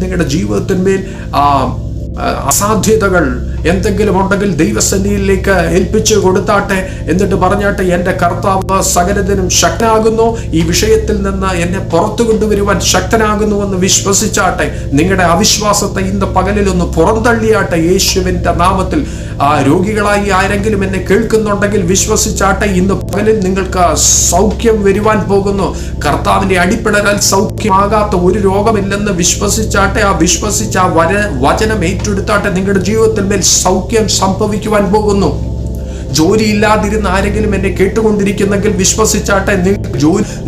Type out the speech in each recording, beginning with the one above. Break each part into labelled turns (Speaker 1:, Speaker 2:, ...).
Speaker 1: നിങ്ങളുടെ ജീവിതത്തിന്മേൽ അസാധ്യതകൾ എന്തെങ്കിലും ഉണ്ടെങ്കിൽ ദൈവസന്നിധിയിലേക്ക് ഏൽപ്പിച്ചു കൊടുത്താട്ടെ. എന്നിട്ട് പറഞ്ഞാട്ടെ, എൻ്റെ കർത്താവ് സകലത്തിനും ശക്തനാകുന്നു, ഈ വിഷയത്തിൽ നിന്ന് എന്നെ പുറത്തു കൊണ്ടുവരുവാൻ ശക്തനാകുന്നുവെന്ന് വിശ്വസിച്ചാട്ടെ. നിങ്ങളുടെ അവിശ്വാസത്തെ ഇന്ന് പകലിൽ ഒന്ന് പുറന്തള്ളിയാട്ടെ യേശുവിൻ്റെ നാമത്തിൽ. രോഗികളായി ആരെങ്കിലും എന്നെ കേൾക്കുന്നുണ്ടെങ്കിൽ വിശ്വസിച്ചാട്ടെ, ഇന്ന് പകലിൽ നിങ്ങൾക്ക് സൗഖ്യം വരുവാൻ പോകുന്നു. കർത്താവിന്റെ അടിപ്പിണരാൽ സൗഖ്യമാകാത്ത ഒരു രോഗമില്ലെന്ന് വിശ്വസിച്ചാട്ടെ. വിശ്വസിച്ച വചനം ഏറ്റെടുത്താട്ടെ. നിങ്ങളുടെ ജീവിതത്തിൽ മേൽ സൗഖ്യം സംഭവിക്കുവാൻ പോകുന്നു. ജോലിയില്ലാതിരുന്ന ആരെങ്കിലും എന്നെ കേട്ടുകൊണ്ടിരിക്കുന്നെങ്കിൽ വിശ്വസിച്ചാട്ടെ,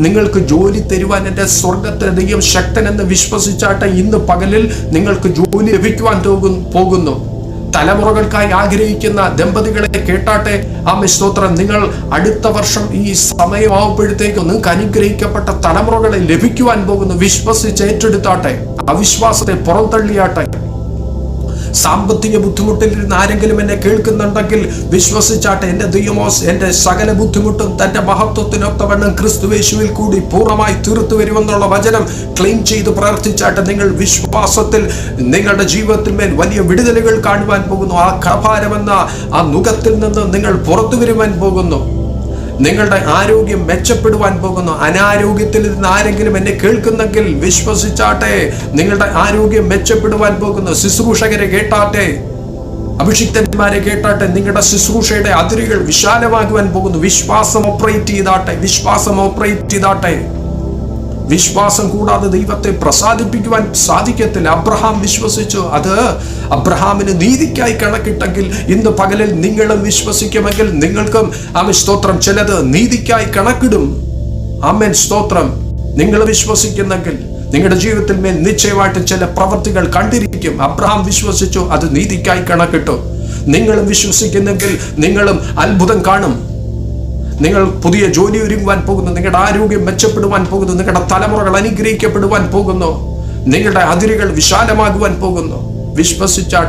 Speaker 1: നിങ്ങൾക്ക് ജോലി തരുവാൻ എൻ്റെ സ്വർഗത്തിലെ ദൈവം ശക്തനെന്ന് വിശ്വസിച്ചാട്ടെ. ഇന്ന് പകലിൽ നിങ്ങൾക്ക് ജോലി ലഭിക്കുവാൻ പോകുന്നു. തലമുറകൾക്കായി ആഗ്രഹിക്കുന്ന ദമ്പതികളെ കേട്ടാട്ടെ. സ്തോത്രം. നിങ്ങൾ അടുത്ത വർഷം ഈ സമയമാവുമ്പോഴത്തേക്കും നിങ്ങൾക്ക് അനുഗ്രഹിക്കപ്പെട്ട തലമുറകളെ ലഭിക്കുവാൻ പോകുന്നു. വിശ്വസിച്ച് ഏറ്റെടുത്താട്ടെ. അവിശ്വാസത്തെ പുറന്തള്ളിയാട്ടെ. സാമ്പത്തിക ബുദ്ധിമുട്ടിലിരുന്ന് ആരെങ്കിലും എന്നെ കേൾക്കുന്നുണ്ടെങ്കിൽ വിശ്വസിച്ചാട്ടെ, എൻ്റെ ദൈവമോസ് എൻ്റെ സകല ബുദ്ധിമുട്ടും തൻ്റെ മഹത്വത്തിനൊത്തവണ്ണം ക്രിസ്തുയേശുവിൽ കൂടി പൂർണ്ണമായി തീർത്തു വരുമെന്നുള്ള വചനം ക്ലെയിം ചെയ്ത് പ്രാർത്ഥിച്ചാട്ടെ. നിങ്ങൾ വിശ്വാസത്തിൽ നിങ്ങളുടെ ജീവിതത്തിൽ മേൽ വലിയ വിടുതലുകൾ കാണുവാൻ പോകുന്നു. ആ കഭാരമെന്ന ആ നുകത്തിൽ നിന്ന് നിങ്ങൾ പുറത്തു വരുവാൻ പോകുന്നു. നിങ്ങളുടെ ആരോഗ്യം മെച്ചപ്പെടുവാൻ പോകുന്നു. അനാരോഗ്യത്തിൽ നിന്ന് ആരെങ്കിലും എന്നെ കേൾക്കുന്നെങ്കിൽ വിശ്വസിച്ചാട്ടെ, നിങ്ങളുടെ ആരോഗ്യം മെച്ചപ്പെടുവാൻ പോകുന്നു. ശുശ്രൂഷകരെ കേട്ടാട്ടെ, അഭിഷിക്തന്മാരെ കേട്ടാട്ടെ. നിങ്ങളുടെ ശുശ്രൂഷയുടെ അതിരുകൾ വിശാലമാകുവാൻ പോകുന്നു. വിശ്വാസം ഓപ്പറേറ്റ് ചെയ്താട്ടെ. വിശ്വാസം കൂടാതെ ദൈവത്തെ പ്രസാദിപ്പിക്കുവാൻ സാധിക്കത്തില്ല. അബ്രഹാം വിശ്വസിച്ചു, അത് അബ്രഹാമിന് നീതിക്കായി കണക്കിട്ടെങ്കിൽ ഇന്ന് പകലിൽ നിങ്ങളും വിശ്വസിക്കുമെങ്കിൽ നിങ്ങൾക്കും സ്തോത്രം ചിലത് നീതിക്കായി കണക്കിടും. ആമേൻ, സ്തോത്രം. നിങ്ങൾ വിശ്വസിക്കുന്നെങ്കിൽ നിങ്ങളുടെ ജീവിതത്തിൽ മേൽ നിശ്ചയമായിട്ടും ചില പ്രവൃത്തികൾ കണ്ടിരിക്കും. അബ്രഹാം വിശ്വസിച്ചു, അത് നീതിക്കായി കണക്കിട്ടു. നിങ്ങളും വിശ്വസിക്കുന്നെങ്കിൽ നിങ്ങളും അത്ഭുതം കാണും. നിങ്ങൾ പുതിയ ജോലി ഒരുങ്ങുവാൻ പോകുന്നു. നിങ്ങളുടെ ആരോഗ്യം മെച്ചപ്പെടുവാൻ പോകുന്നു. നിങ്ങളുടെ തലമുറകൾ അനുഗ്രഹിക്കപ്പെടുവാൻ പോകുന്നു. നിങ്ങളുടെ അതിരുകൾ വിശാലമാകുവാൻ പോകുന്നു. വിശ്വസിച്ചാൽ